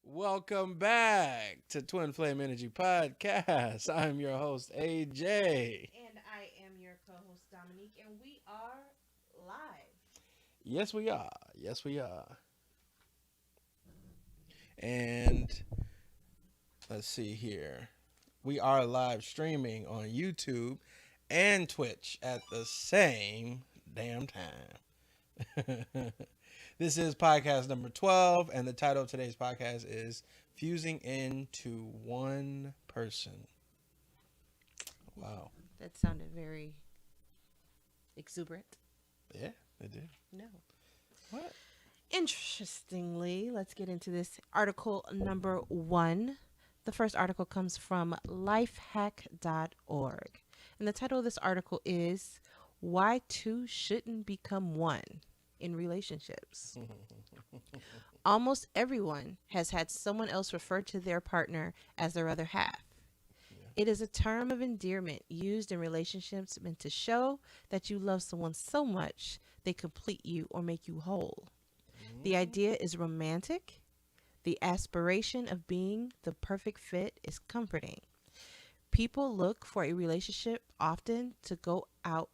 Welcome back to Twin Flame Energy Podcast. I'm your host, AJ. And I am your co host, Dominique, and we are live. Yes, we are. Yes, we are. And let's see here. We are live streaming on YouTube and Twitch at the same damn time. This is podcast number 12, and the title of today's podcast is Fusing Into One Person. Wow. That sounded very exuberant. Yeah, it did. No. What? Interestingly, let's get into this article number one. The first article comes from lifehack.org. And the title of this article is Why Two Shouldn't Become One in Relationships. Almost everyone has had someone else refer to their partner as their other half. It is a term of endearment used in relationships meant to show that you love someone so much they complete you or make you whole. The idea is romantic. The aspiration of being the perfect fit is comforting. People look for a relationship often go out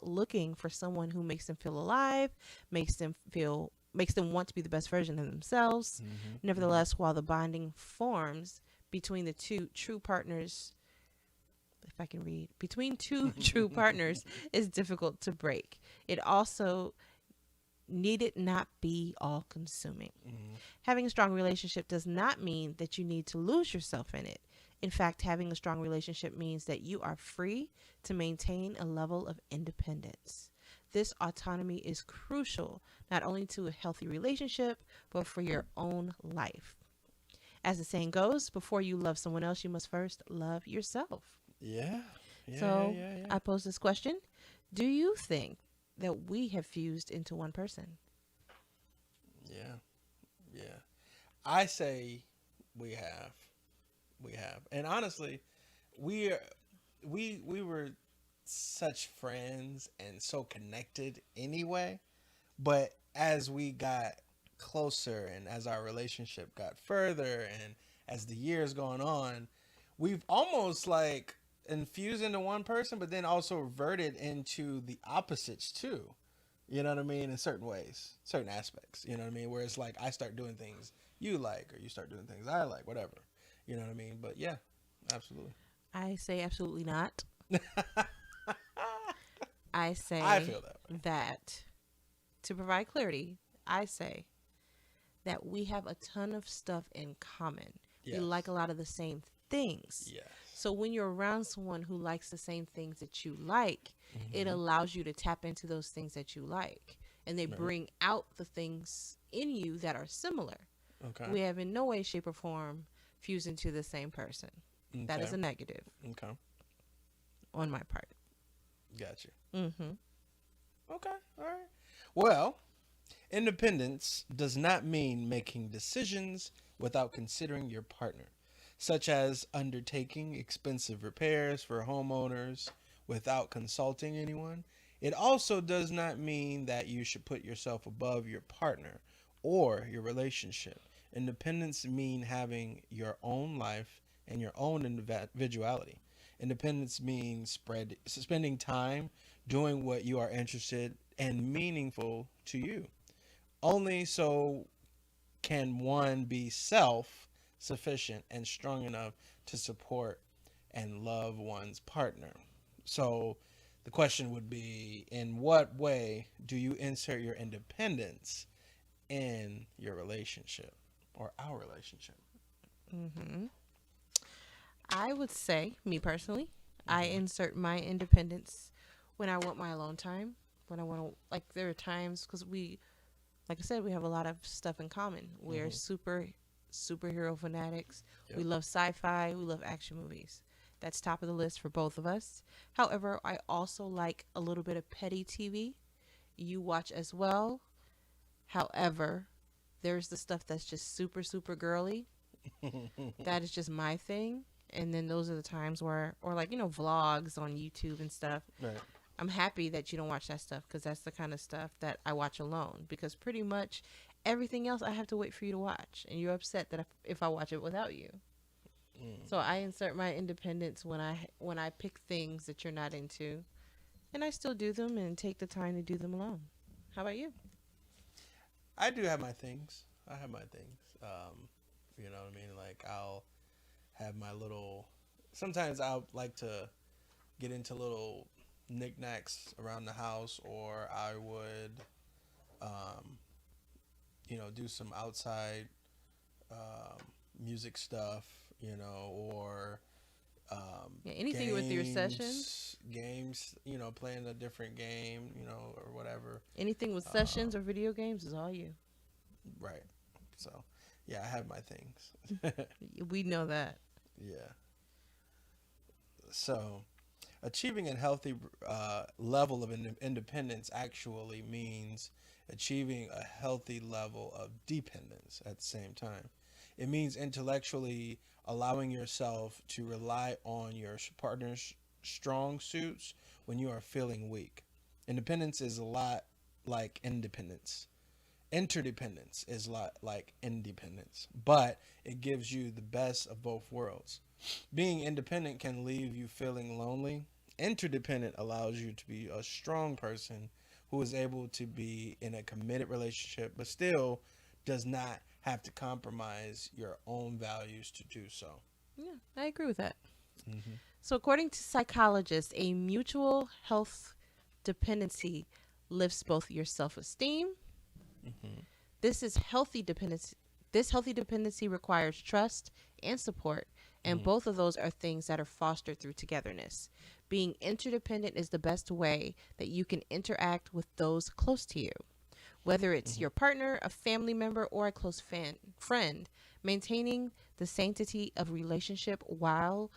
looking for someone who makes them feel alive, makes them want to be the best version of themselves. Nevertheless, while the bonding forms between the two true partners, if I can read, between two true partners is difficult to break. It also need it not be all consuming. Having a strong relationship does not mean that you need to lose yourself in it. In fact, having a strong relationship means that you are free to maintain a level of independence. This autonomy is crucial not only to a healthy relationship, but for your own life. As the saying goes, before you love someone else, you must first love yourself. Yeah. Yeah, So yeah. I pose this question. Do you think that we have fused into one person? Yeah. Yeah. I say we have. We have. And honestly, we are we were such friends and so connected anyway, but as we got closer and as our relationship got further and as the years gone on, we've almost like infused into one person, but then also reverted into the opposites too. You know what I mean? In certain ways, certain aspects. You know what I mean? Where it's like I start doing things you like, or you start doing things I like, whatever. You know what I mean? But yeah, absolutely. I say absolutely not. I I say feel that way. that to provide clarity, I say that we have a ton of stuff in common. We Yes. like a lot of the same things. Yes. So when you're around someone who likes the same things that you like, it Mm-hmm. allows you to tap into those things that you like. And they Right. bring out the things in you that are similar. Okay. We have in no way, shape, or form fused into the same person. That is Okay. a negative Okay. on my part. Gotcha. Mm-hmm. Okay. All right. Well, independence does not mean making decisions without considering your partner, such as undertaking expensive repairs for homeowners without consulting anyone. It also does not mean that you should put yourself above your partner or your relationship. Independence means having your own life and your own individuality. Independence means spending time doing what you are interested and meaningful to you. Only so can one be self sufficient and strong enough to support and love one's partner. So the question would be, in what way do you insert your independence in your relationship or our relationship? Mm-hmm. I would say, me personally, I Mm-hmm. insert my independence when I want my alone time. When I want to, like, there are times because like I said, we have a lot of stuff in common. We're Mm-hmm. superhero fanatics. We Yep. love sci-fi. We love action movies. That's top of the list for both of us. However, I also like a little bit of petty TV. You watch as well. However, there's the stuff that's just super girly. That is just my thing. And then those are the times where, or like, vlogs on YouTube and stuff. Right. I'm happy that you don't watch that stuff because that's the kind of stuff that I watch alone. Because pretty much everything else I have to wait for you to watch, and you're upset that if I watch it without you. So I insert my independence when I pick things that you're not into, and I still do them and take the time to do them alone. How about you? I do have my things. I have my things. You know what I mean? Like I'll have my little. Sometimes I'll like to get into little knickknacks around the house, or I would, um, do some outside um, music stuff, or Yeah, anything with your sessions? games, playing a different game, or whatever. Anything with Uh, sessions or video games is all you. right. So, yeah, I have my things. We know that. Yeah. So, achieving a healthy level of independence actually means achieving a healthy level of dependence at the same time. It means intellectually allowing yourself to rely on your partner's strong suits when you are feeling weak. Independence is a lot like independence. Interdependence is a lot like independence, but it gives you the best of both worlds. Being independent can leave you feeling lonely. Interdependent allows you to be a strong person who is able to be in a committed relationship, but still does not have to compromise your own values to do so. Yeah, I agree with that. Mm-hmm. So, according to psychologists, a mutual health dependency lifts both your self esteem. Mm-hmm. This is healthy dependency. This healthy dependency requires trust and support, and Mm-hmm. both of those are things that are fostered through togetherness. Being interdependent is the best way that you can interact with those close to you. Whether it's Mm-hmm. your partner, a family member, or a close friend, maintaining the sanctity of relationship while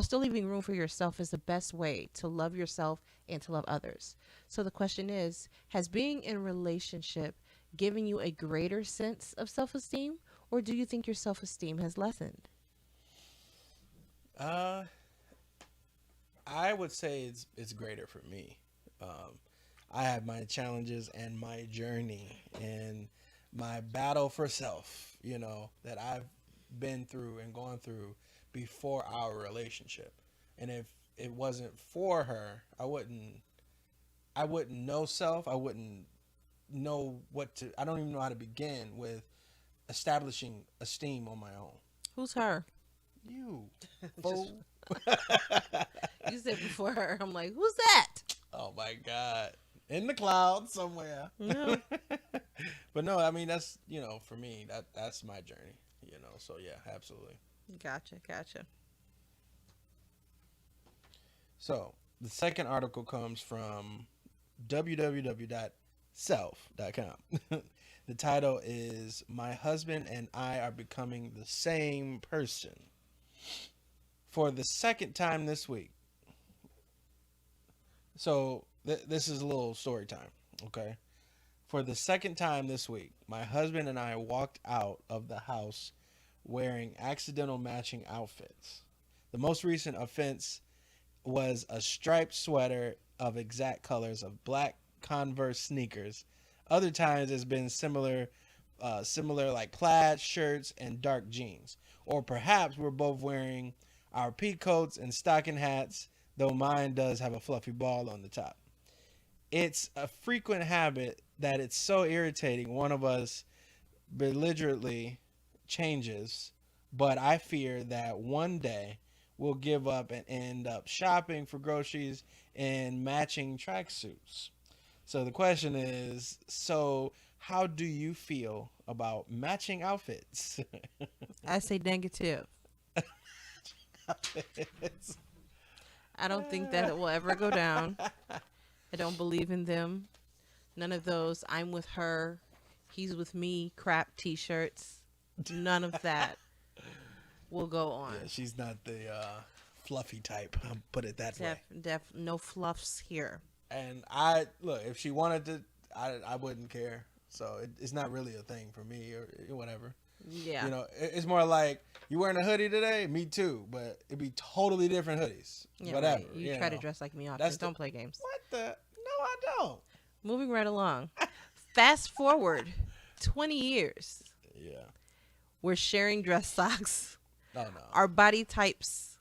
still leaving room for yourself is the best way to love yourself and to love others. So the question is, has being in a relationship given you a greater sense of self-esteem, or do you think your self-esteem has lessened? Uh, I would say it's greater for me. Um, I have my challenges and my journey and my battle for self, that I've been through and gone through before our relationship. And if it wasn't for her, I wouldn't know self. I wouldn't know I don't even know how to begin with establishing esteem on my own. Who's her? You Just fool. you said before her. I'm like, who's that? Oh my God. In the clouds somewhere. No. But no, I mean that's for me that's my journey. So yeah, absolutely. Gotcha. So the second article comes from www.self.com. The title is "My Husband and I Are Becoming the Same Person." For the second time this week. So this is a little story time, okay? For the second time this week, my husband and I walked out of the house wearing accidental matching outfits. The most recent offense was a striped sweater of exact colors of black Converse sneakers. Other times it's been similar like plaid shirts and dark jeans. Or perhaps we're both wearing our pea coats and stocking hats, though mine does have a fluffy ball on the top. It's a frequent habit that it's so irritating one of us belligerently changes, but I fear that one day we'll give up and end up shopping for groceries and matching tracksuits. So the question is, so how do you feel about matching outfits? I say negative. I don't think that it will ever go down. I don't believe in them. None of those I'm with her, he's with me crap t-shirts. None of that will go on. Yeah, she's not the fluffy type. I'll put it that way. No fluffs here. And I look, if she wanted to, I wouldn't care. So it's not really a thing for me or whatever. Yeah. It's more like, you wearing a hoodie today? Me too, but it'd be totally different hoodies. Yeah, whatever. right. You try to dress like me often. That's Don't play games. What the? No, I don't. Moving right along. Fast forward 20 years. Yeah. We're sharing dress socks. Oh no. Our body types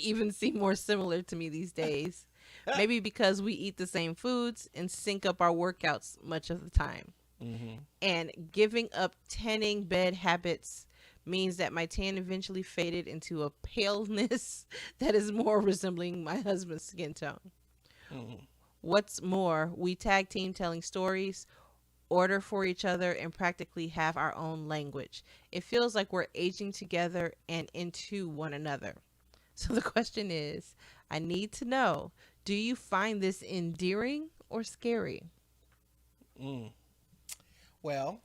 even seem more similar to me these days. Maybe because we eat the same foods and sync up our workouts much of the time. Mm-hmm. And giving up tanning bed habits means that my tan eventually faded into a paleness that is more resembling my husband's skin tone. Mm-hmm. What's more, we tag team telling stories, order for each other, and practically have our own language. It feels like we're aging together and into one another. So the question is, I need to know, do you find this endearing or scary? Mm. Well,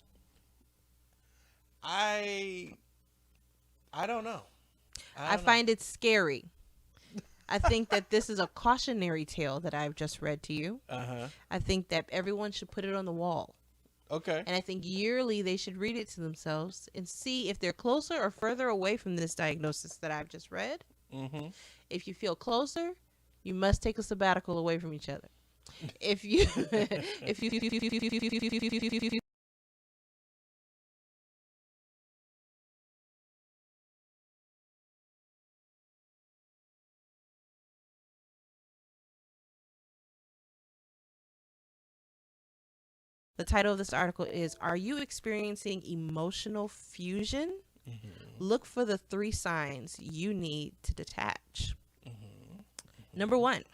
I I don't know. I I don't know. find it scary. I think that this is a cautionary tale that I've just read to you. Uh-huh. I think that everyone should put it on the wall. Okay. And I think yearly they should read it to themselves and see if they're closer or further away from this diagnosis that I've just read. Mm-hmm. If you feel closer, you must take a sabbatical away from each other. If you if you the title of this article is Are You Experiencing Emotional Fusion? Mm-hmm. Look for the 3 signs you need to detach. Mm-hmm. Number 1,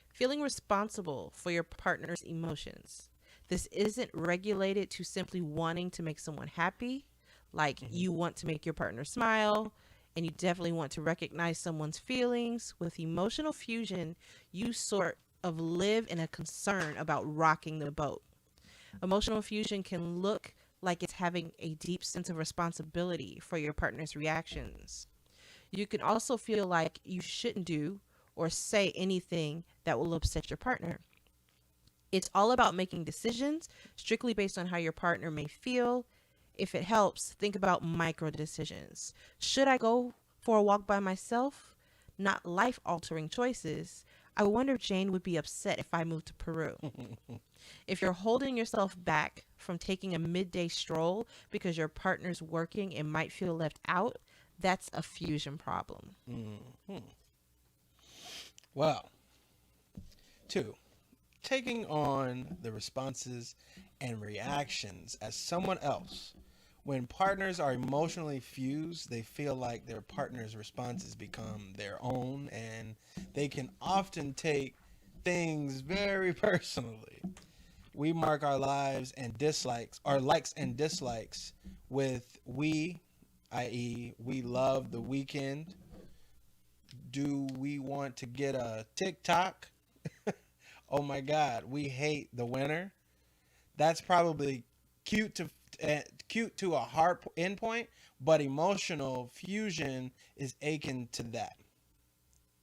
feeling responsible for your partner's emotions. This isn't regulated to simply wanting to make someone happy, like Mm-hmm. you want to make your partner smile, and you definitely want to recognize someone's feelings. With emotional fusion, you sort of live in a concern about rocking the boat. Emotional fusion can look like it's having a deep sense of responsibility for your partner's reactions. You can also feel like you shouldn't do or say anything that will upset your partner. It's all about making decisions strictly based on how your partner may feel. If it helps, think about micro decisions. Should I go for a walk by myself? Not life altering choices. I wonder if Jane would be upset if I moved to Peru. If you're holding yourself back from taking a midday stroll because your partner's working and might feel left out, that's a fusion problem. Mm-hmm. Well, 2, taking on the responses and reactions as someone else. When partners are emotionally fused, they feel like their partner's responses become their own, and they can often take things very personally. We mark our lives and dislikes, our likes and dislikes, with we, i.e., we love the weekend. Do we want to get a TikTok? Oh my God, we hate the winter. That's probably cute to cute to a hard endpoint, but emotional fusion is akin to that.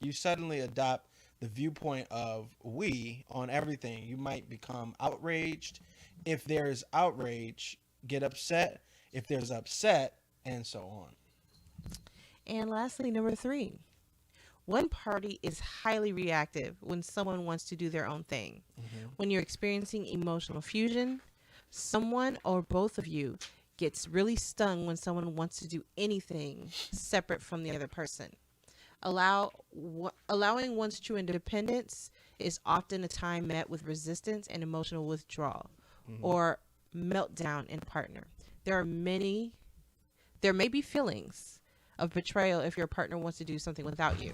You suddenly adopt the viewpoint of we on everything. You might become outraged. If there's outrage, get upset. If there's upset, and so on. And lastly, number 3, one party is highly reactive when someone wants to do their own thing. Mm-hmm. When you're experiencing emotional fusion, someone or both of you gets really stung when someone wants to do anything separate from the other person. Allowing one's true independence is often a time met with resistance and emotional withdrawal Mm-hmm. or meltdown in a partner. There are many there may be feelings of betrayal if your partner wants to do something without you.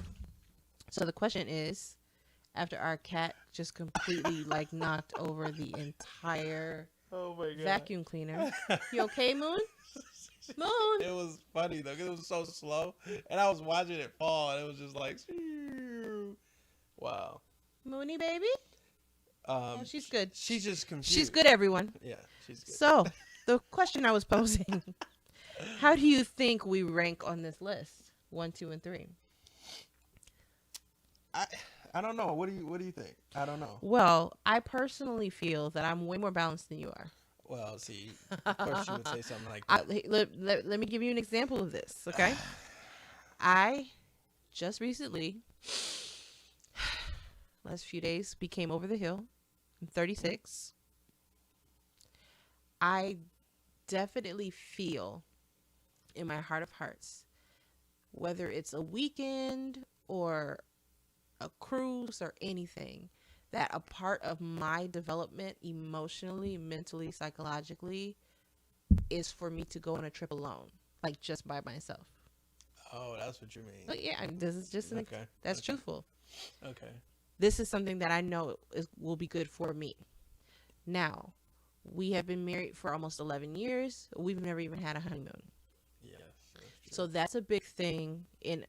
So the question is, after our cat just completely like knocked over the entire Oh my God. vacuum cleaner. You okay, Moon? Moon. It was funny though, 'cause it was so slow, and I was watching it fall, and it was just like, wow. Moony baby? Oh, she's good. She's just confused. She's good, everyone. Yeah, she's good. So, the question I was posing, how do you think we rank on this list? 1, 2, and 3. I I don't know. What do you think? I don't know. Well, I personally feel that I'm way more balanced than you are. Well, see, of course you would say something like I, that. let me give you an example of this, okay? I just recently, last few days, became over the hill. I'm 36. I definitely feel in my heart of hearts, whether it's a weekend or a cruise or anything, that a part of my development emotionally, mentally, psychologically is for me to go on a trip alone, like just by myself. Oh, that's what you mean. But yeah, this is just Okay. that's Okay. truthful. Okay. This is something that I know will be good for me. Now, we have been married for almost 11 years. We've never even had a honeymoon. Yes. That's true. So that's a big thing in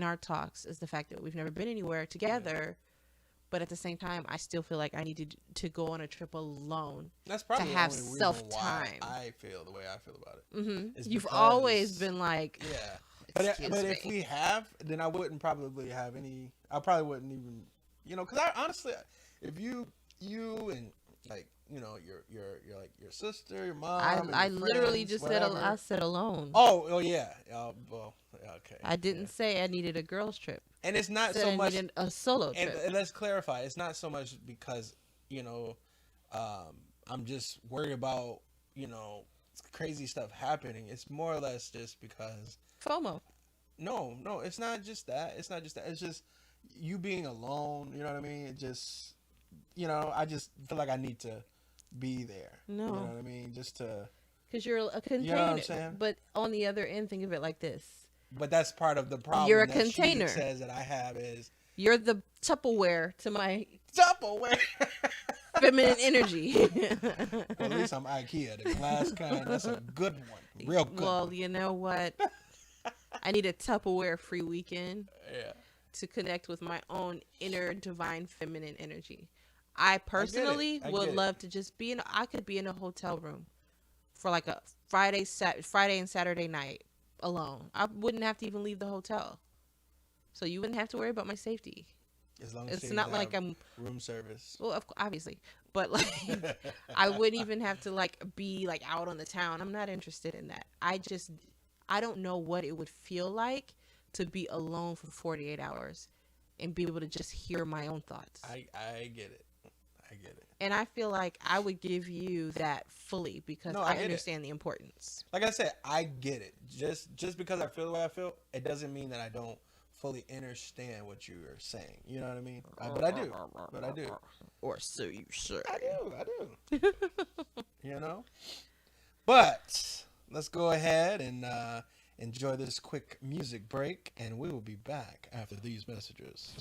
our talks, is the fact that we've never been anywhere together. But at the same time, I still feel like I need to go on a trip alone. That's probably to the have only reason self-time. why I feel the way I feel about it. Mm-hmm. Is You've because- always been like, Yeah. excuse But me. if we have, then I wouldn't probably have any. I probably wouldn't even, because I honestly, if you and like your like your sister, your mom, I and your literally friends, just whatever. I said alone. Oh yeah. Well, okay. I didn't Yeah. say I needed a girls trip. And it's not I said so I much. needed a solo And, trip. and let's clarify, it's not so much because I'm just worried about crazy stuff happening. It's more or less just because FOMO. no, it's not just that. It's not just that. It's just you being alone. You know what I mean? It just I just feel like I need to be there. No. You know what I mean? Just to. Because you're a container. You know what I'm saying? But on the other end, think of it like this. But that's part of the problem. You're a that she container. says that I have is You're the Tupperware to my Tupperware. feminine energy. Well, at least I'm IKEA, the glass kind. That's a good one, real good. Well, one. you know what? I need a Tupperware free weekend Yeah. to connect with my own inner divine feminine energy. I personally I would get it. love to just be I could be in a hotel room for like a Friday and Saturday night alone. I wouldn't have to even leave the hotel. So you wouldn't have to worry about my safety. As long as It's you not like have I'm room service. well, obviously, but like I wouldn't even have to like be like out on the town. I'm not interested in that. I don't know what it would feel like to be alone for 48 hours and be able to just hear my own thoughts. I get it. I get it. And I feel like I would give you that fully because No, I I get it. understand the importance. Like I said, I get it. Just because I feel the way I feel, it doesn't mean that I don't fully understand what you are saying. You know what I mean? But I do. But I do. Or so you say. I do. But let's go ahead and enjoy this quick music break, and we will be back after these messages.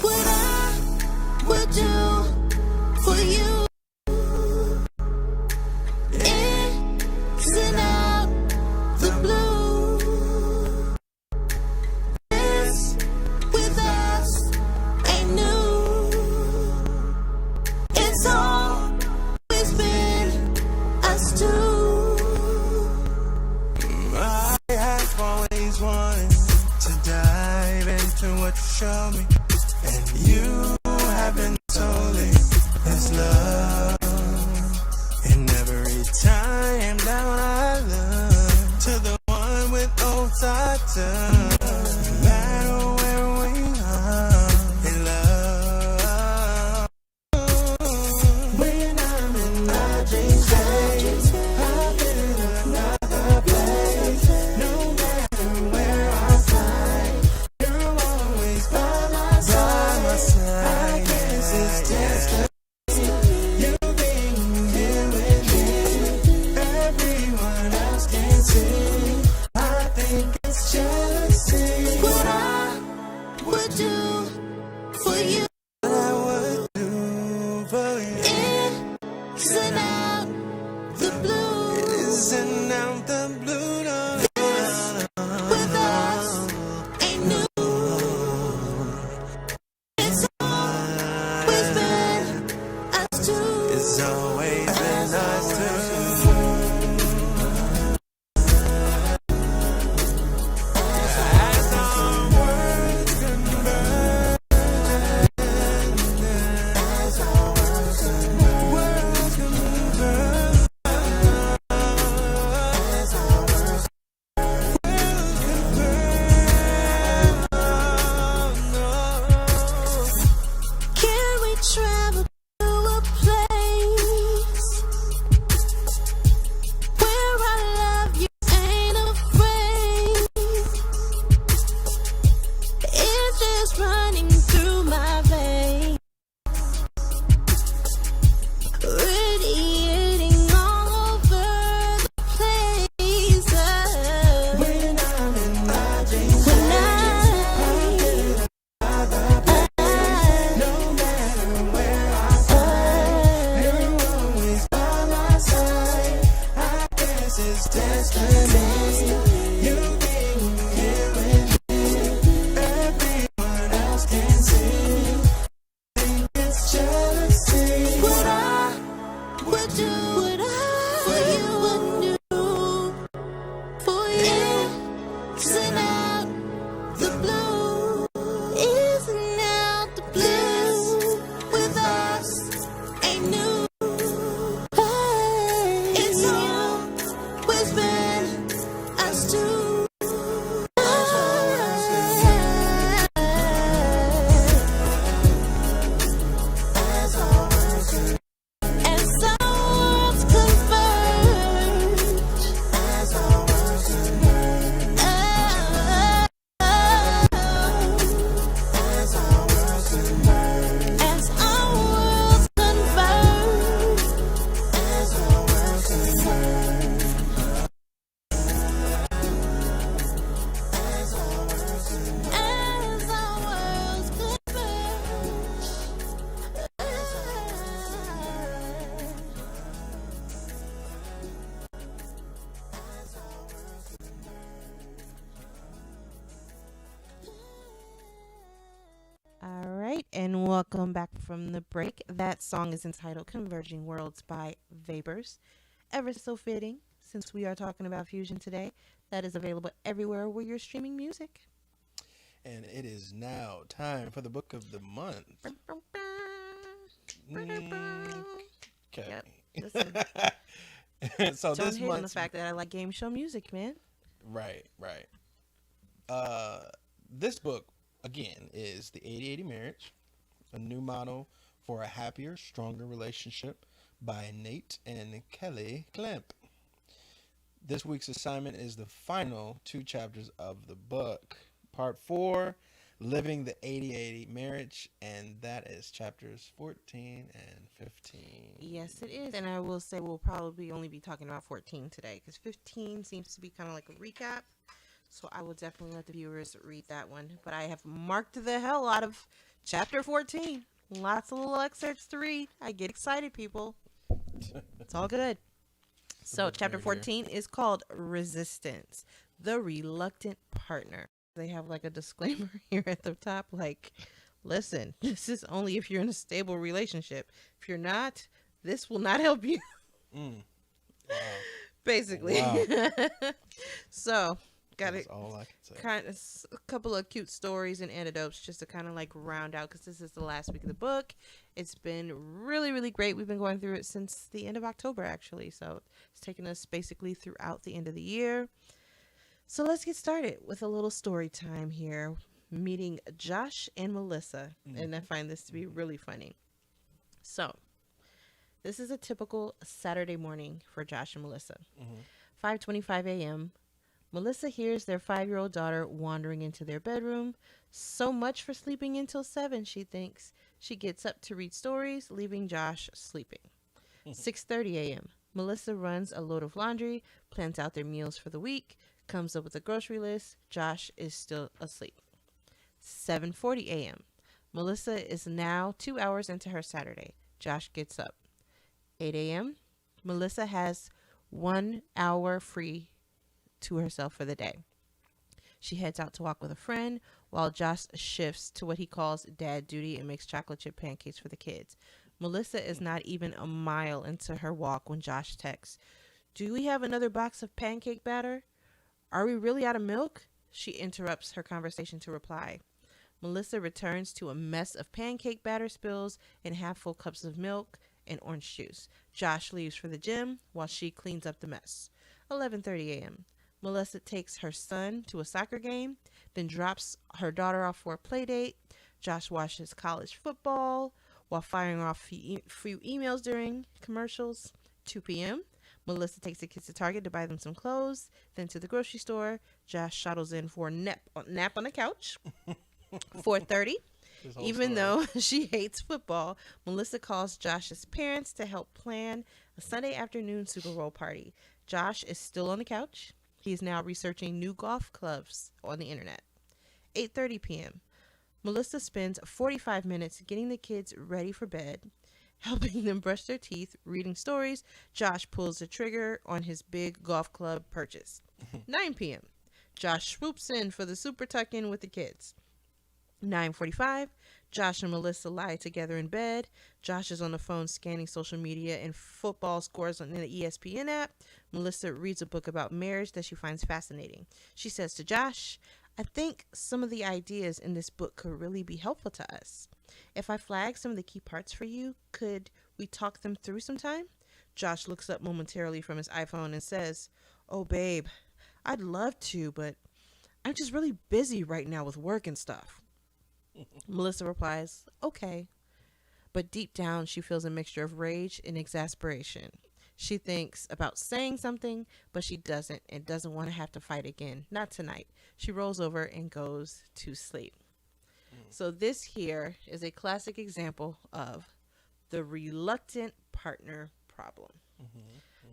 What I would do for you isn't out the blue. This with us ain't new. It's always been us two. I have always wanted to dive into what you show me, and you haven't told me there's love. And every time down I look to the one with old touch. No matter where we are in love, when I'm in my dreams, I've been in another place. No matter where I fly, you're always by my side. I guess it's destiny. You being here with me, everyone else can see. I think it's jealousy. What I and welcome back from the break. That song is entitled Converging Worlds by Vapors. Ever so fitting, since we are talking about fusion today. That is available everywhere where you're streaming music. And it is now time for the book of the month. Okay. Yep. Listen, So don't this hate on the month's fact that I like game show music, man. right. This book again is The 80/80 Marriage, a new model for a happier, stronger relationship by Nate and Kelly Clamp. This week's assignment is the final 2 chapters of the book. Part 4, Living the 80/80 Marriage, and that is chapters 14 and 15. Yes, it is. And I will say we'll probably only be talking about 14 today because 15 seems to be kind of like a recap. So I will definitely let the viewers read that one. But I have marked the hell out of chapter 14. Lots of little excerpts to read. I get excited, people. It's all good. So chapter 14 is called Resistance, the Reluctant Partner. They have like a disclaimer here at the top, like, listen, this is only if you're in a stable relationship. If you're not, this will not help you. Wow. Basically. Wow. So got That's it. all I can say. Kind of a couple of cute stories and anecdotes just to kind of like round out because this is the last week of the book. It's been really, really great. We've been going through it since the end of October, actually. So it's taken us basically throughout the end of the year. So let's get started with a little story time here, meeting Josh and Melissa. And I find this to be really funny. So this is a typical Saturday morning for Josh and Melissa. 5:25 a.m. Melissa hears their 5-year-old daughter wandering into their bedroom. So much for sleeping until 7, she thinks. She gets up to read stories, leaving Josh sleeping. 6:30 a.m. Melissa runs a load of laundry, plans out their meals for the week, comes up with a grocery list. Josh is still asleep. 7:40 a.m. Melissa is now 2 hours into her Saturday. Josh gets up. 8 a.m. Melissa has 1 hour free to herself for the day. She heads out to walk with a friend while Josh shifts to what he calls dad duty and makes chocolate chip pancakes for the kids. Melissa is not even a mile into her walk when Josh texts, "Do we have another box of pancake batter? Are we really out of milk?" She interrupts her conversation to reply. Melissa returns to a mess of pancake batter spills and half full cups of milk and orange juice. Josh leaves for the gym while she cleans up the mess. 11:30 a.m. Melissa takes her son to a soccer game, then drops her daughter off for a play date. Josh watches college football while firing off a few emails during commercials. 2 p.m. Melissa takes the kids to Target to buy them some clothes, then to the grocery store. Josh shuttles in for a nap on the couch. 4:30. Even though she hates football, Melissa calls Josh's parents to help plan a Sunday afternoon Super Bowl party. Josh is still on the couch. He is now researching new golf clubs on the internet. 8:30 p.m. Melissa spends 45 minutes getting the kids ready for bed, helping them brush their teeth, reading stories. Josh pulls the trigger on his big golf club purchase. 9 p.m. Josh swoops in for the super tuck-in with the kids. 9:45, Josh and Melissa lie together in bed. Josh is on the phone scanning social media and football scores on the ESPN app. Melissa reads a book about marriage that she finds fascinating. She says to Josh, "I think some of the ideas in this book could really be helpful to us. If I flag some of the key parts for you, could we talk them through sometime?" Josh looks up momentarily from his iPhone and says, "Oh, babe, I'd love to, but I'm just really busy right now with work and stuff." Melissa replies, "Okay." But deep down, she feels a mixture of rage and exasperation. She thinks about saying something, but she doesn't and doesn't want to have to fight again. Not tonight. She rolls over and goes to sleep. So this here is a classic example of the reluctant partner problem.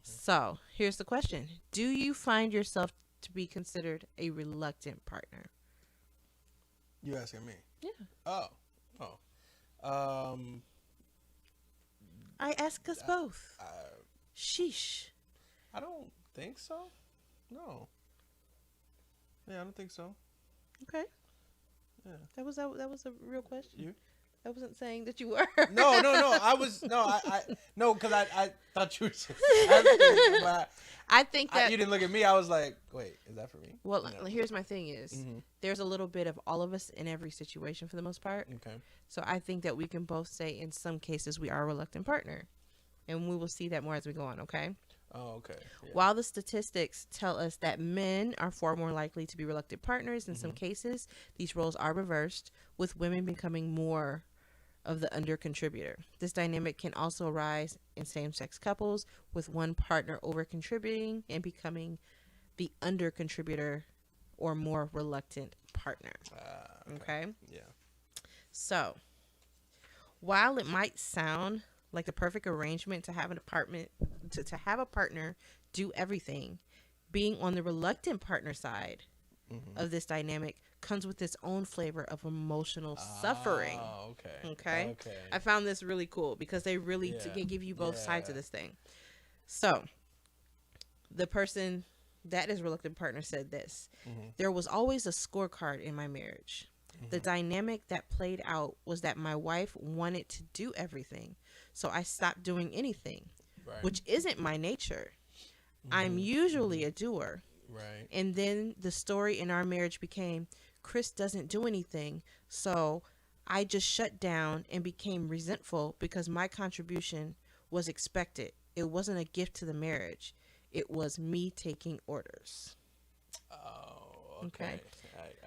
So here's the question. Do you find yourself to be considered a reluctant partner? You asking me? Yeah. Oh. I ask us both. Sheesh. I don't think so. No. Yeah, I don't think so. Okay. Yeah. That was a real question. You? I wasn't saying that you were. No. I was no, because I thought you were just asking, but I think that you didn't look at me. I was like, wait, is that for me? well, No. here's my thing is there's a little bit of all of us in every situation for the most part. Okay. So I think that we can both say in some cases we are a reluctant partner. And we will see that more as we go on, okay? Oh, okay. Yeah. While the statistics tell us that men are far more likely to be reluctant partners, in some cases, these roles are reversed, with women becoming more of the under contributor. This dynamic can also arise in same-sex couples, with one partner over contributing and becoming the under contributor or more reluctant partner. Okay? Yeah. So, while it might sound like the perfect arrangement to have an apartment to have a partner do everything, being on the reluctant partner side of this dynamic comes with its own flavor of emotional suffering. Oh, okay. Okay. I found this really cool because they really can give you both sides of this thing. So the person that is reluctant partner said this: there was always a scorecard in my marriage. The dynamic that played out was that my wife wanted to do everything, so I stopped doing anything, which isn't my nature. I'm usually a doer. Right. And then the story in our marriage became, Chris doesn't do anything, so I just shut down and became resentful because my contribution was expected. It wasn't a gift to the marriage. It was me taking orders. Oh, okay.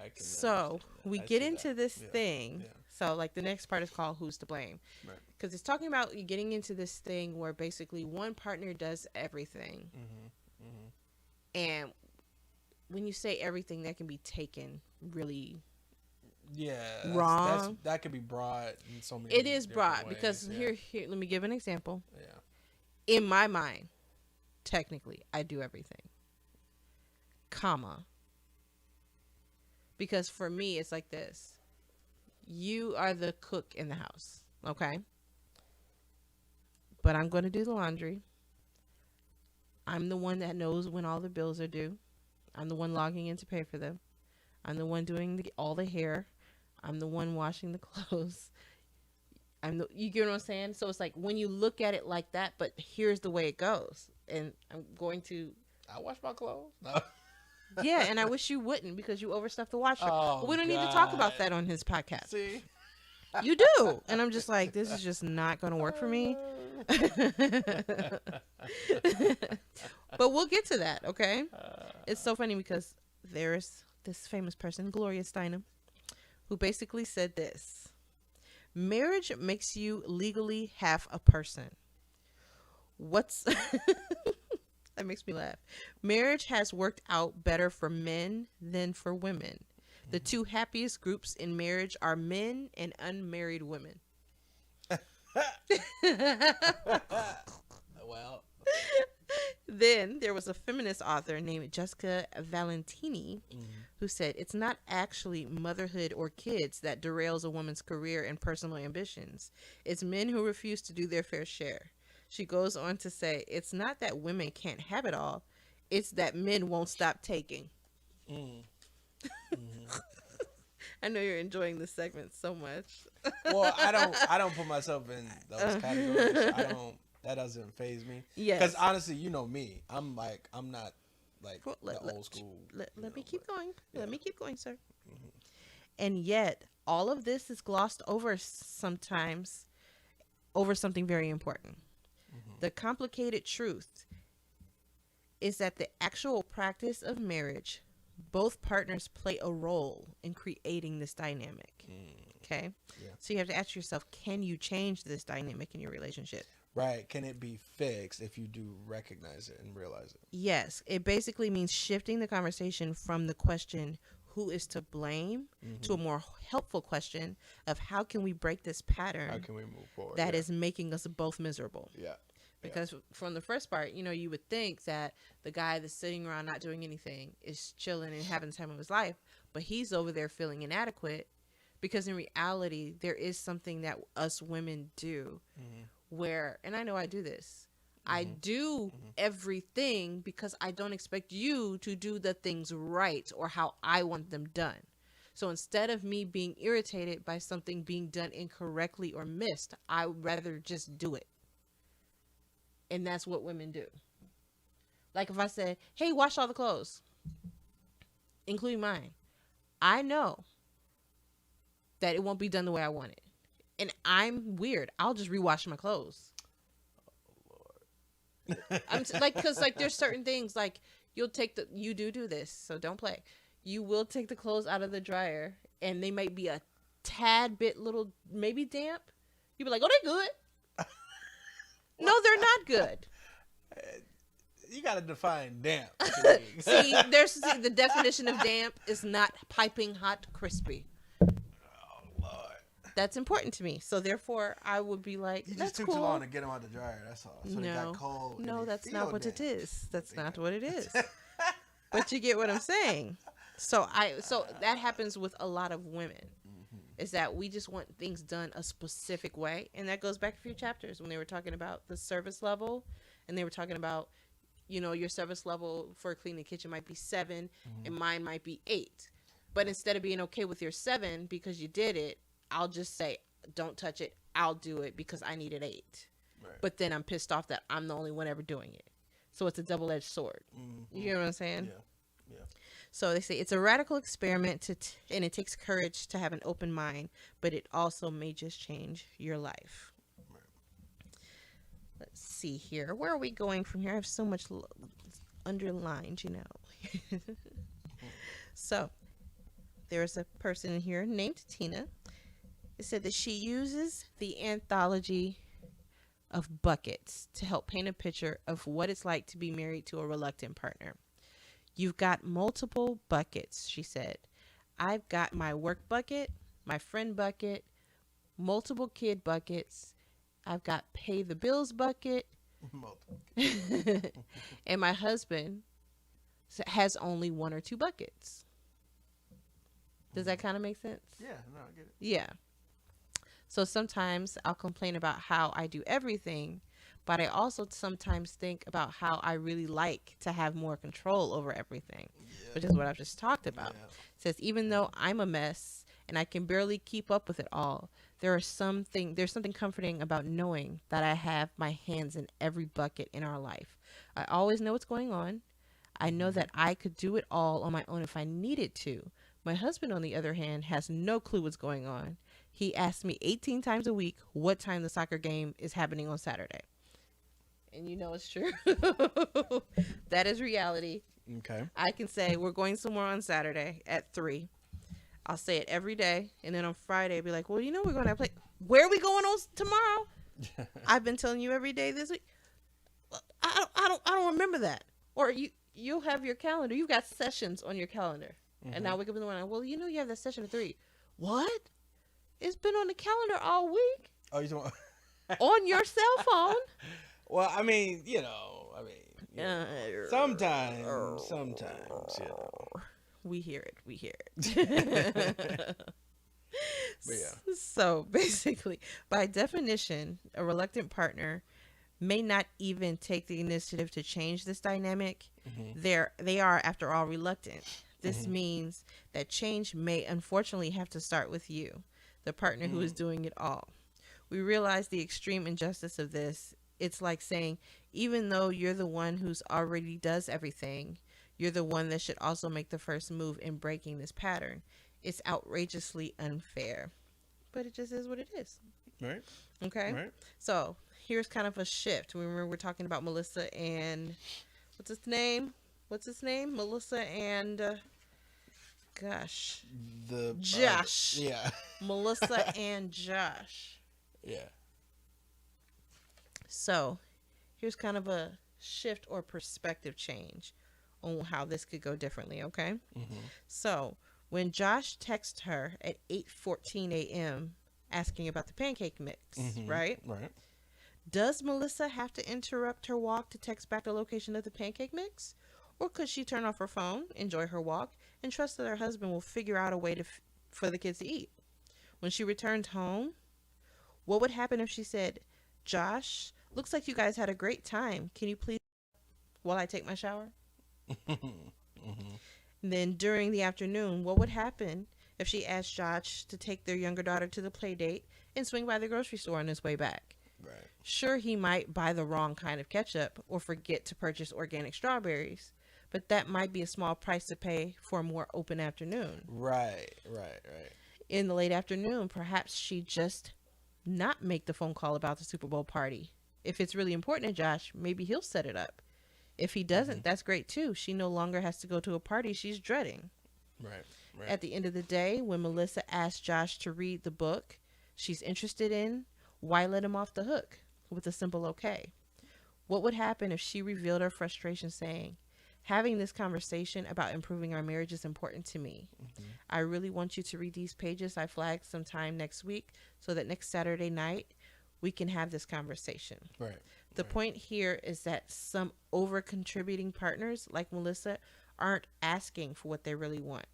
I can So we I get see into that. this Yeah. thing. Yeah. So like the next part is called Who's to Blame. Right. Because it's talking about you getting into this thing where basically one partner does everything. And when you say everything, that can be taken really Yeah. wrong. That could be broad in so many. It is different broad ways, because yeah. here, let me give an example. Yeah. In my mind, technically, I do everything, comma. Because for me, it's like this. You are the cook in the house, okay? But I'm going to do the laundry. I'm the one that knows when all the bills are due. I'm the one logging in to pay for them. I'm the one doing all the hair. I'm the one washing the clothes. You get what I'm saying? So it's like when you look at it like that, but here's the way it goes. And I'm going to... I wash my clothes? No. Yeah, and I wish you wouldn't because you overstuff the washer. Oh, But we don't need to talk God. about that on his podcast. See? You do. And I'm just like, this is just not going to work for me. But we'll get to that, okay? It's so funny because there's this famous person, Gloria Steinem, who basically said this: marriage makes you legally half a person. That makes me laugh. Marriage has worked out better for men than for women. The two happiest groups in marriage are men and unmarried women. Well. Then there was a feminist author named Jessica Valentini who said it's not actually motherhood or kids that derails a woman's career and personal ambitions. It's men who refuse to do their fair share. She goes on to say it's not that women can't have it all. It's that men won't stop taking. I know you're enjoying this segment so much. Well, I don't put myself in those categories. That doesn't faze me. Yes. Because honestly, you know me. I'm not like Well, the old school. Let me keep going. Let me keep going, sir. And yet, all of this is glossed over sometimes over something very important. The complicated truth is that the actual practice of marriage, both partners play a role in creating this dynamic. Okay? Yeah. So you have to ask yourself, can you change this dynamic in your relationship? Right. Can it be fixed if you do recognize it and realize it? Yes. It basically means shifting the conversation from the question, who is to blame, to a more helpful question of how can we break this pattern How can we move forward? that is making us both miserable? Yeah. Because from the first part, you would think that the guy that's sitting around not doing anything is chilling and having the time of his life, but he's over there feeling inadequate because in reality, there is something that us women do where, and I know I do this, I do everything because I don't expect you to do the things right or how I want them done. So instead of me being irritated by something being done incorrectly or missed, I would rather just do it. And that's what women do. Like if I said, hey, wash all the clothes, including mine, I know that it won't be done the way I want it. And I'm weird. I'll just rewash my clothes. Because there's certain things like you do this, so don't play. You will take the clothes out of the dryer and they might be a tad bit little, maybe damp. You'll be like, oh, they're good. No, they're not good. You got to define damp. See, the definition of damp is not piping hot crispy. That's important to me. So therefore, I would be like, you that's just took cool. too long to get them out the dryer. That's all. So they got cold. No, that's not what it is. That's not what it is. But you get what I'm saying. So that happens with a lot of women. Is that we just want things done a specific way, and that goes back a few chapters when they were talking about the service level, and they were talking about, your service level for a cleaning kitchen might be 7, and mine might be 8. But instead of being okay with your 7 because you did it, I'll just say, don't touch it. I'll do it because I needed 8. Right. But then I'm pissed off that I'm the only one ever doing it. So it's a double-edged sword. You know what I'm saying? Yeah. So they say it's a radical experiment and it takes courage to have an open mind, but it also may just change your life. Right. Let's see here. Where are we going from here? I have so much underlined, So there's a person here named Tina. It said that she uses the anthology of buckets to help paint a picture of what it's like to be married to a reluctant partner. You've got multiple buckets, she said. I've got my work bucket, my friend bucket, multiple kid buckets. I've got pay the bills bucket. And my husband has only 1 or 2 buckets. Does that kind of make sense? Yeah, no, I get it. Yeah. So sometimes I'll complain about how I do everything, but I also sometimes think about how I really like to have more control over everything, which is what I've just talked about. It says, even though I'm a mess and I can barely keep up with it all, there's something comforting about knowing that I have my hands in every bucket in our life. I always know what's going on. I know that I could do it all on my own if I needed to. My husband, on the other hand, has no clue what's going on. He asks me 18 times a week what time the soccer game is happening on Saturday. And it's true. That is reality. Okay. I can say we're going somewhere on Saturday at 3. I'll say it every day. And then on Friday, I'll be like, well, we're going to play. Where are we going on tomorrow? I've been telling you every day this week. I don't remember that. Or you'll have your calendar. You've got sessions on your calendar. And now I wake up in the morning. Well, you have that session at 3. What? It's been on the calendar all week. Oh, you talking on your cell phone? Well, sometimes. We hear it. But yeah. So basically, by definition, a reluctant partner may not even take the initiative to change this dynamic. They are, after all, reluctant. This means that change may unfortunately have to start with you, the partner who is doing it all. We realize the extreme injustice of this. It's like saying, even though you're the one who's already does everything, you're the one that should also make the first move in breaking this pattern. It's outrageously unfair, but it just is what it is. Right. Okay. Right. So here's kind of a shift. Remember, we're talking about Melissa and what's his name? Melissa and Josh. Yeah. Melissa and Josh. Yeah. So here's kind of a shift or perspective change on how this could go differently, okay? So when Josh texts her at 8:14 a.m. asking about the pancake mix, right? Right. Does Melissa have to interrupt her walk to text back the location of the pancake mix? Or could she turn off her phone, enjoy her walk, and trust that her husband will figure out a way for the kids to eat? When she returned home, what would happen if she said, Josh, looks like you guys had a great time. Can you please while I take my shower? Then during the afternoon, what would happen if she asked Josh to take their younger daughter to the play date and swing by the grocery store on his way back. Right. Sure, he might buy the wrong kind of ketchup or forget to purchase organic strawberries, but that might be a small price to pay for a more open afternoon. Right. In the late afternoon, perhaps she just not make the phone call about the Super Bowl party. If it's really important to Josh, maybe he'll set it up. If he doesn't, that's great too. She no longer has to go to a party she's dreading. Right. At the end of the day, when Melissa asked Josh to read the book she's interested in, why let him off the hook with a simple okay? What would happen if she revealed her frustration saying, having this conversation about improving our marriage is important to me. I really want you to read these pages I flagged sometime next week so that next Saturday night we can have this conversation. Right. The point here is that some over-contributing partners like Melissa aren't asking for what they really want,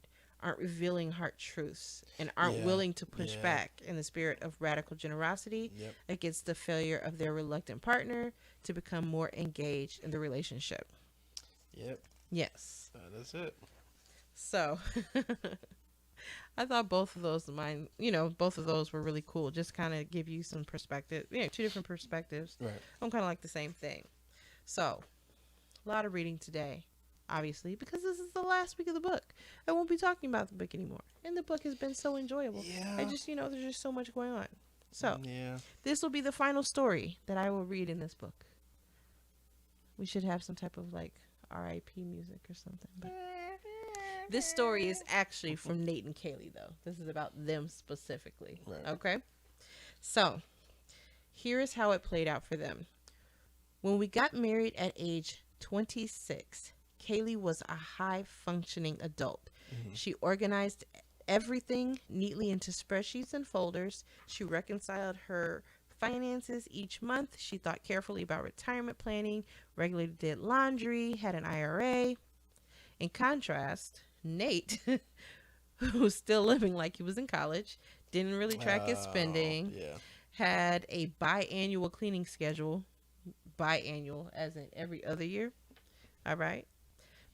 aren't revealing heart truths, and aren't willing to push back in the spirit of radical generosity against the failure of their reluctant partner to become more engaged in the relationship. Yep. Yes. That's it. So I thought both of those were really cool. Just kind of give you some perspective, two different perspectives. Right. I'm kind of like the same thing. So a lot of reading today, obviously, because this is the last week of the book. I won't be talking about the book anymore. And the book has been so enjoyable. Yeah. I just, there's just so much going on. So this will be the final story that I will read in this book. We should have some type of RIP music or something. But this story is actually from Nate and Kaylee, though. This is about them specifically. Right. Okay? So, here is how it played out for them. When we got married at age 26, Kaylee was a high-functioning adult. She organized everything neatly into spreadsheets and folders. She reconciled her finances each month. She thought carefully about retirement planning, regularly did laundry, had an IRA. In contrast, Nate, who's still living like he was in college, didn't really track his spending, had a biannual cleaning schedule, biannual as in every other year, all right,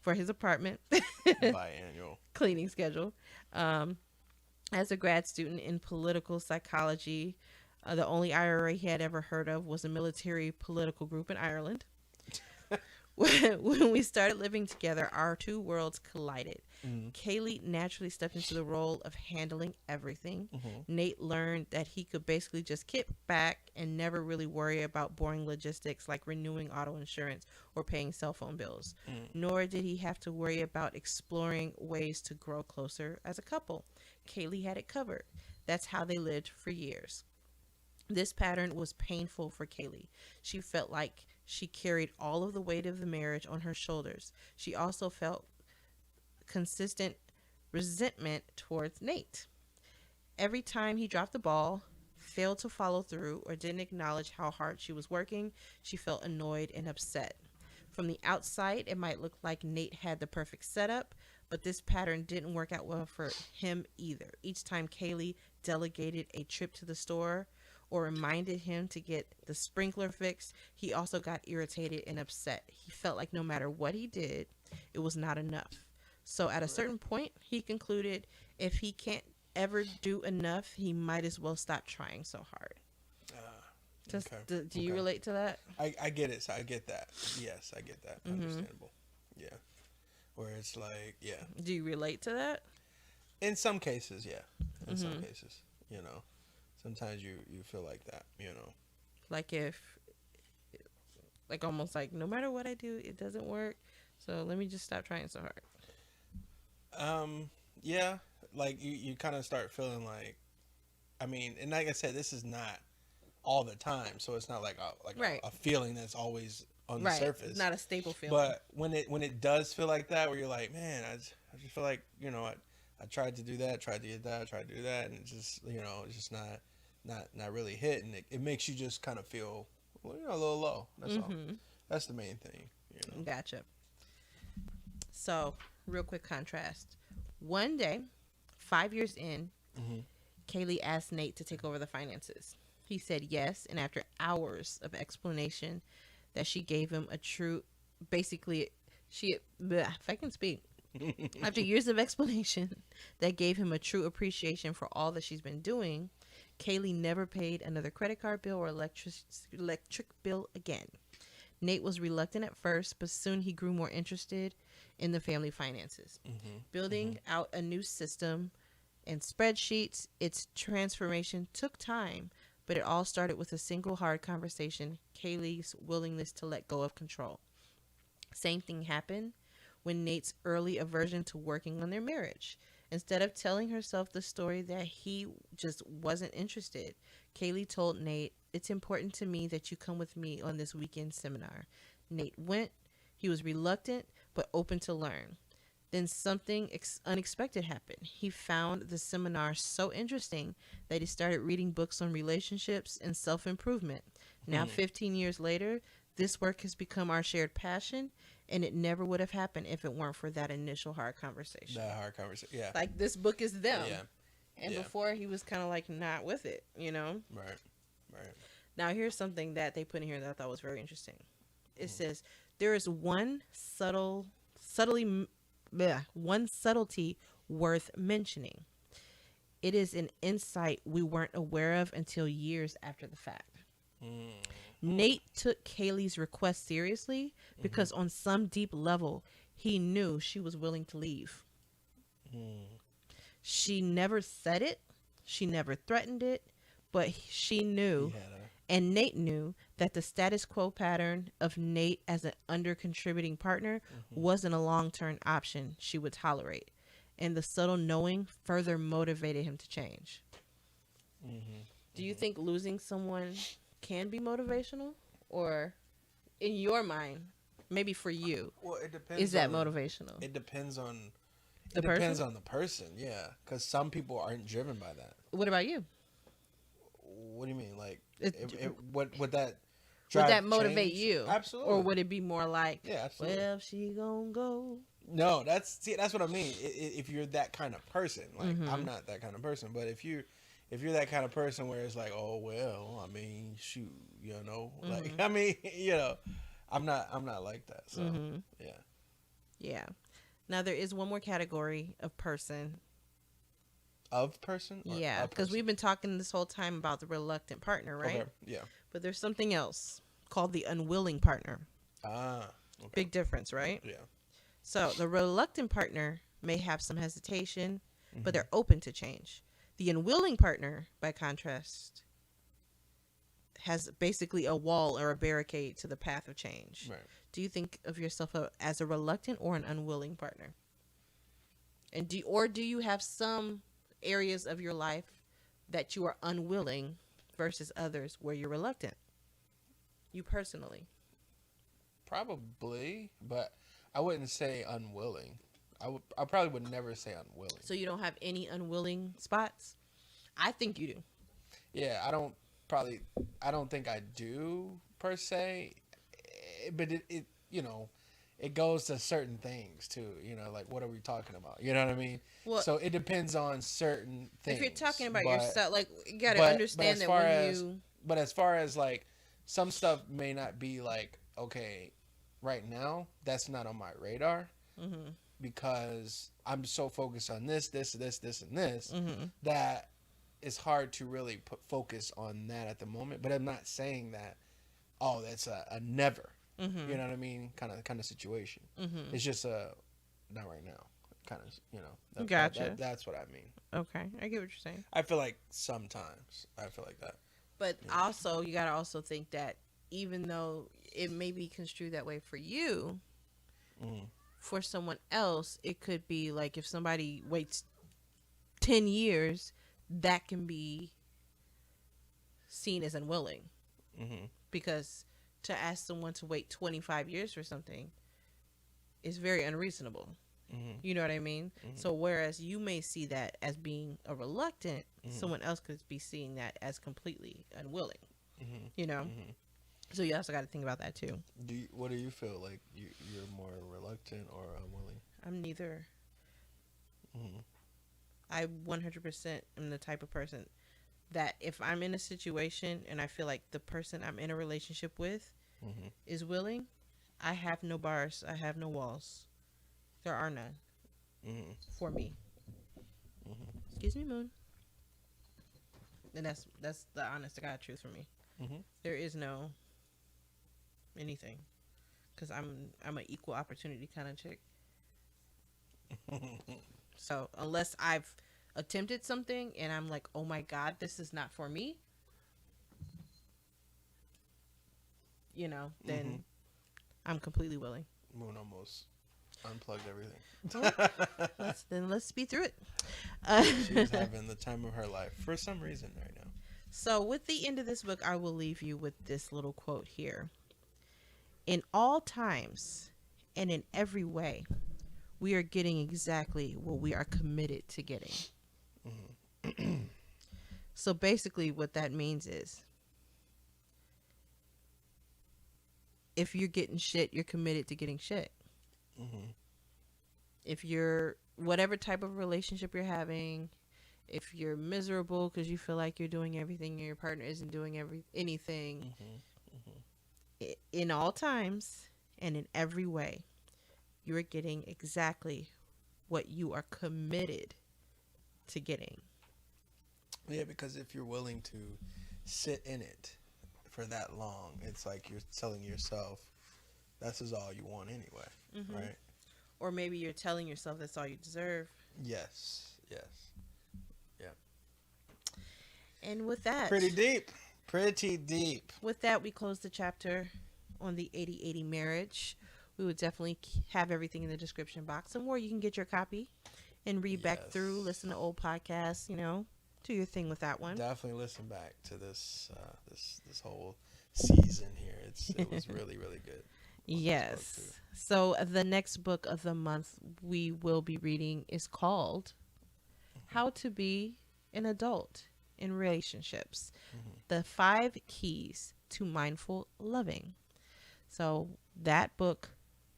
for his apartment. Biannual cleaning schedule. As a grad student in political psychology, the only IRA he had ever heard of was a military political group in Ireland. When we started living together, our two worlds collided. Kaylee naturally stepped into the role of handling everything. Nate learned that he could basically just kick back and never really worry about boring logistics like renewing auto insurance or paying cell phone bills. Nor did he have to worry about exploring ways to grow closer as a couple. Kaylee had it covered. That's how they lived for years. This pattern was painful for Kaylee. She felt like she carried all of the weight of the marriage on her shoulders. She also felt consistent resentment towards Nate. Every time he dropped the ball, failed to follow through, or didn't acknowledge how hard she was working, she felt annoyed and upset. From the outside, it might look like Nate had the perfect setup, but this pattern didn't work out well for him either. Each time Kaylee delegated a trip to the store or reminded him to get the sprinkler fixed, he also got irritated and upset. He felt like no matter what he did, it was not enough. So at a certain point, he concluded if he can't ever do enough, he might as well stop trying so hard. Do you relate to that? I get it. So I get that. Yes, I get that. Understandable. Yeah. Where it's like, Do you relate to that? In some cases, yeah. In some cases, sometimes you feel like that, Like almost like no matter what I do, it doesn't work. So let me just stop trying so hard. Yeah. Like you kind of start feeling like, and like I said, this is not all the time, so it's not like a feeling that's always on the surface. It's not a stable feeling. But when it does feel like that, where you're like, man, I just feel like I tried to do that, tried to get that, tried to do that, and it's just it's just not really hitting. It makes you just kind of feel a little low. That's all. That's the main thing. Gotcha. So real quick contrast. One day, 5 years in, Kaylee asked Nate to take over the finances. He said yes, and after hours of explanation that she gave him if I can speak, After years of explanation that gave him a true appreciation for all that she's been doing, Kaylee never paid another credit card bill or electric bill again. Nate was reluctant at first, but soon he grew more interested in the family finances. Building out a new system and spreadsheets, its transformation took time, but it all started with a single hard conversation, Kaylee's willingness to let go of control. Same thing happened when Nate's early aversion to working on their marriage. Instead of telling herself the story that he just wasn't interested, Kaylee told Nate, "It's important to me that you come with me on this weekend seminar." Nate went. He was reluctant, but open to learn. Then something unexpected happened. He found the seminar so interesting that he started reading books on relationships and self-improvement. Now, 15 years later, this work has become our shared passion, and it never would have happened if it weren't for that initial hard conversation. That hard conversation, yeah. Like, this book is them. Yeah. And Yeah. before, he was kind of like not with it, you know? Right. Now, here's something that they put in here that I thought was very interesting. It says, there is one subtlety worth mentioning. It is an insight we weren't aware of until years after the fact. Nate took Kaylee's request seriously because on some deep level, he knew she was willing to leave. She never said it. She never threatened it. But she knew, and Nate knew, that the status quo pattern of Nate as an under-contributing partner wasn't a long-term option she would tolerate. And the subtle knowing further motivated him to change. Do you think losing someone can be motivational? Or in your mind, maybe for you, Well, it depends. is that motivational? It depends on The depends person? on the person, yeah. Because some people aren't driven by that. What about you? What do you mean? Like, It- what would that Would drive that motivate change? you? Absolutely. Or would it be more like, Yeah, absolutely. well, she gonna go? No, that's what I mean. If you're that kind of person, like I'm not that kind of person, but if you're that kind of person where it's like, oh well, I mean, shoot, you know, like I mean, you know, I'm not like that. So yeah. Yeah. Now there is one more category of person. Of person? Or Yeah, a because person? we've been talking this whole time about the reluctant partner, right? Okay. Yeah. But there's something else called the unwilling partner. Ah. Okay. Big difference, right? Yeah. So the reluctant partner may have some hesitation, but they're open to change. The unwilling partner, by contrast, has basically a wall or a barricade to the path of change. Right. Do you think of yourself as a reluctant or an unwilling partner? And do you have some areas of your life that you are unwilling versus others where you're reluctant? You personally. Probably, but I wouldn't say unwilling. I probably would never say unwilling. So you don't have any unwilling spots? I think you do. Yeah, I don't think I do per se, but it you know, it goes to certain things too, you know, like what are we talking about? You know what I mean? Well, so it depends on certain things. if you're talking about but- yourself, like, you got to but understand as that far when as- you... But as far as like some stuff may not be like, okay, right now that's not on my radar because I'm so focused on this, and this that it's hard to really put focus on that at the moment. But I'm not saying that, oh, that's a never, you know what I mean, kind of situation. It's just not right now, kind of, you know. Gotcha. That's what I mean. Okay, I get what you're saying. I feel like sometimes I feel like that. But also, you got to also think that even though it may be construed that way for you, for someone else, it could be like if somebody waits 10 years, that can be seen as unwilling. Because to ask someone to wait 25 years for something is very unreasonable. You know what I mean? So whereas you may see that as being a reluctant, someone else could be seeing that as completely unwilling. You know? So you also got to think about that too. What do you feel like? You're more reluctant or unwilling? I'm neither. I 100% am the type of person that if I'm in a situation and I feel like the person I'm in a relationship with is willing, I have no bars. I have no walls. There are none. for me. Excuse me, Moon. And that's the honest to God truth for me. There is no anything, because I'm an equal opportunity kind of chick. So unless I've attempted something and I'm like, oh my God, this is not for me, then I'm completely willing. Moon almost unplugged everything. Let's speed through it. She's having the time of her life for some reason right now. So with the end of this book, I will leave you with this little quote here. In all times and in every way, we are getting exactly what we are committed to getting. So basically what that means is, if you're getting shit, you're committed to getting shit. If you're, whatever type of relationship you're having, if you're miserable because you feel like you're doing everything and your partner isn't doing anything, in all times and in every way, you're getting exactly what you are committed to getting. Yeah, because if you're willing to sit in it for that long, it's like you're telling yourself this is all you want anyway, right? Or maybe you're telling yourself that's all you deserve. Yes. Yeah. And with that, Pretty deep. With that, we close the chapter on the 80/80 marriage. We would definitely have everything in the description box, and where you can get your copy and read back through, listen to old podcasts, do your thing with that one. Definitely listen back to this this whole season here. It was really, really good. Yes. So the next book of the month we will be reading is called How to Be an Adult in Relationships. The 5 Keys to Mindful Loving. So that book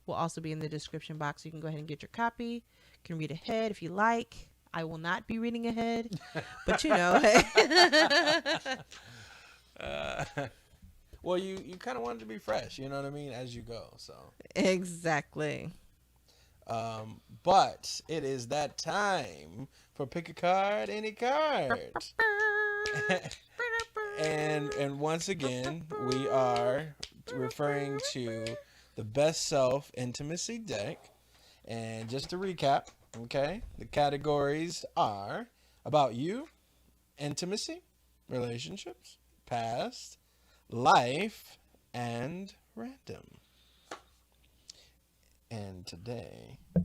will also be in the description box. You can go ahead and get your copy. You can read ahead if you like. I will not be reading ahead, but well, you kind of want it to be fresh, you know what I mean, as you go. So exactly. But it is that time for pick a card, any card. and once again, we are referring to the BestSelf intimacy deck. And just to recap, okay, the categories are about you, intimacy, relationships, past, life, and random. And today, I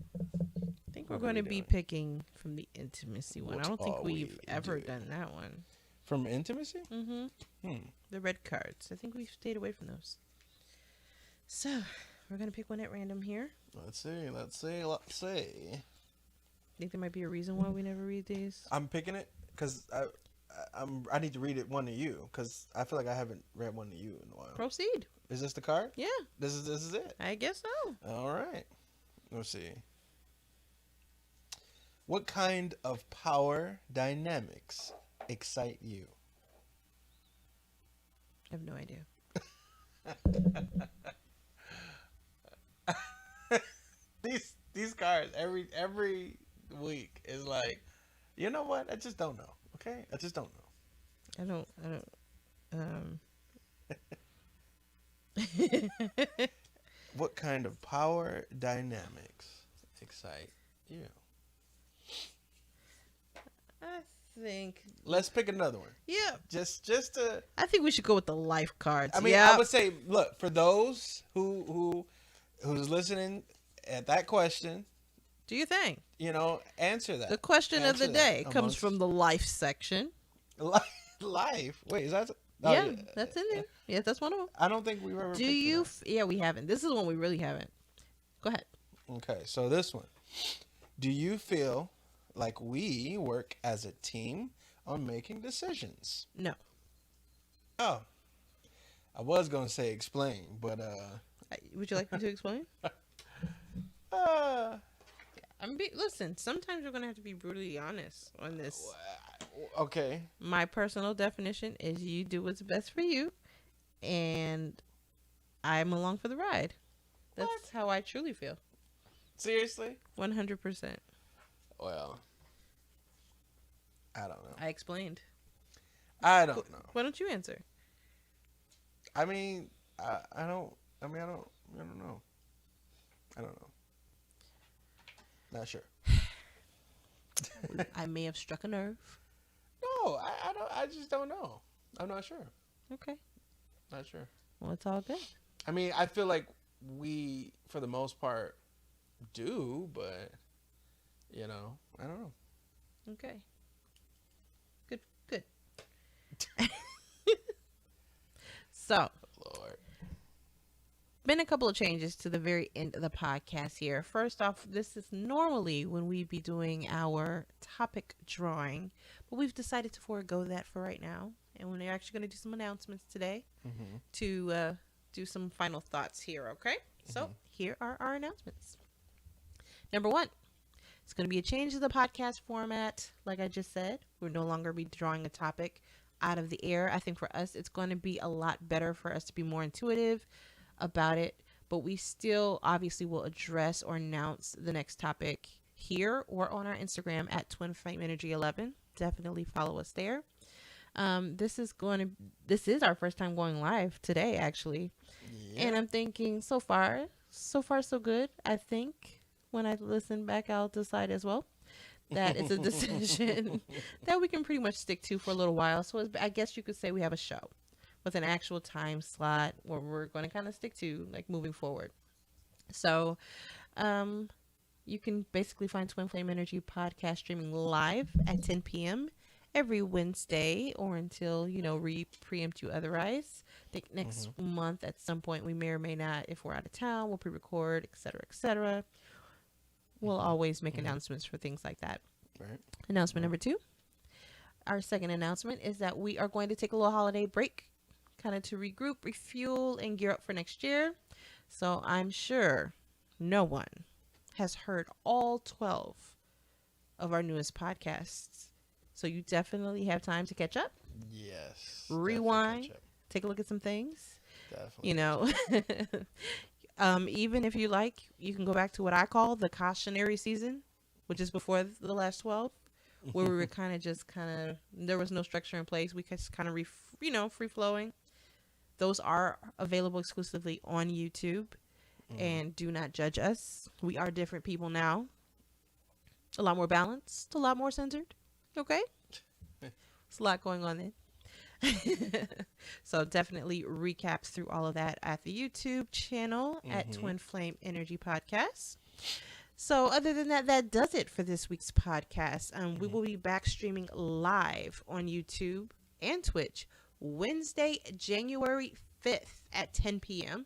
think we're going to be picking from the intimacy one. I don't think we've ever done that one. From intimacy? The red cards. I think we've stayed away from those. So, we're going to pick one at random here. Let's see. I think there might be a reason why we never read these. I'm picking it because I need to read it one to you because I feel like I haven't read one to you in a while. Proceed. Is this the card? Yeah. This is it. I guess so. All right. Let's see. What kind of power dynamics excite you? I have no idea. These cards every week is like, you know what? I just don't know. Okay, I just don't know. What kind of power dynamics excite you? I think. Let's pick another one. Yeah. Just to. I think we should go with the life cards. I mean, I would say, look, for those who's listening at that question, do your thing. Answer that. The question of the day comes from the life section. Life. Wait, is that? Yeah, that's in there. Yeah, that's one of them. I don't think we've ever. Yeah, we haven't. This is one we really haven't. Go ahead. Okay, so this one. Do you feel like we work as a team on making decisions? No. Oh, I was gonna say explain, but would you like me to explain? Listen, sometimes we're gonna have to be brutally honest on this. Okay. My personal definition is you do what's best for you, and I'm along for the ride. That's how I truly feel. Seriously? 100%. Well, I don't know. I explained. I don't know. Why don't you answer? I mean, I don't. I mean, I don't know. I don't know. Not sure. I may have struck a nerve. No, I don't. I just don't know. I'm not sure. Okay. Not sure. Well, it's all good. I mean, I feel like we, for the most part, do, but I don't know. Okay. Good. So, Lord. been a couple of changes to the very end of the podcast here. First off, this is normally when we be doing our topic drawing, but we've decided to forego that for right now. And we're actually going to do some announcements today to do some final thoughts here, okay? So, here are our announcements. Number one, it's going to be a change to the podcast format. Like I just said, we'll no longer be drawing a topic out of the air. I think for us, it's going to be a lot better for us to be more intuitive about it, but we still obviously will address or announce the next topic here or on our Instagram at twinflameenergy11. Definitely follow us there. This is our first time going live today, actually. Yeah. And I'm thinking so far so good. I think when I listen back, I'll decide as well that it's a decision that we can pretty much stick to for a little while. So I guess you could say we have a show with an actual time slot where we're going to kind of stick to, like, moving forward. So, you can basically find Twin Flame Energy podcast streaming live at 10 p.m. every Wednesday, or until, we preempt you otherwise. I think next month at some point we may or may not, if we're out of town, we'll pre-record, etc., etc. We'll always make announcements for things like that. Right. Announcement number 2. Our second announcement is that we are going to take a little holiday break, kind of to regroup, refuel, and gear up for next year. So I'm sure no one has heard all 12 of our newest podcasts. So you definitely have time to catch up, Yes. rewind, Definitely. take a look at some things. Definitely. Even if you like, you can go back to what I call the cautionary season, which is before the last 12, where we were there was no structure in place. We just kind of free flowing. Those are available exclusively on YouTube, and do not judge us. We are different people now. A lot more balanced, a lot more centered. Okay? There's a lot going on there. So definitely recaps through all of that at the YouTube channel at Twin Flame Energy Podcast. So other than that, that does it for this week's podcast. We will be back streaming live on YouTube and Twitch Wednesday, January 5th at 10 p.m.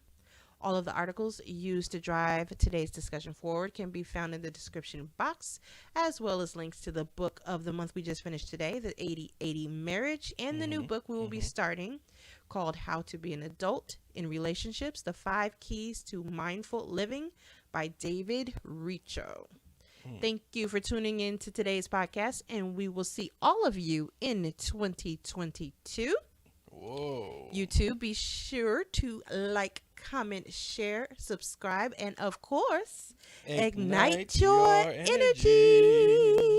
All of the articles used to drive today's discussion forward can be found in the description box, as well as links to the book of the month we just finished today, the 80/80 Marriage, and the new book we will be starting called How to Be an Adult in Relationships, The 5 Keys to Mindful Living by David Richo. Thank you for tuning in to today's podcast, and we will see all of you in 2022. Whoa. YouTube, be sure to like, comment, share, subscribe, and of course, ignite your energy.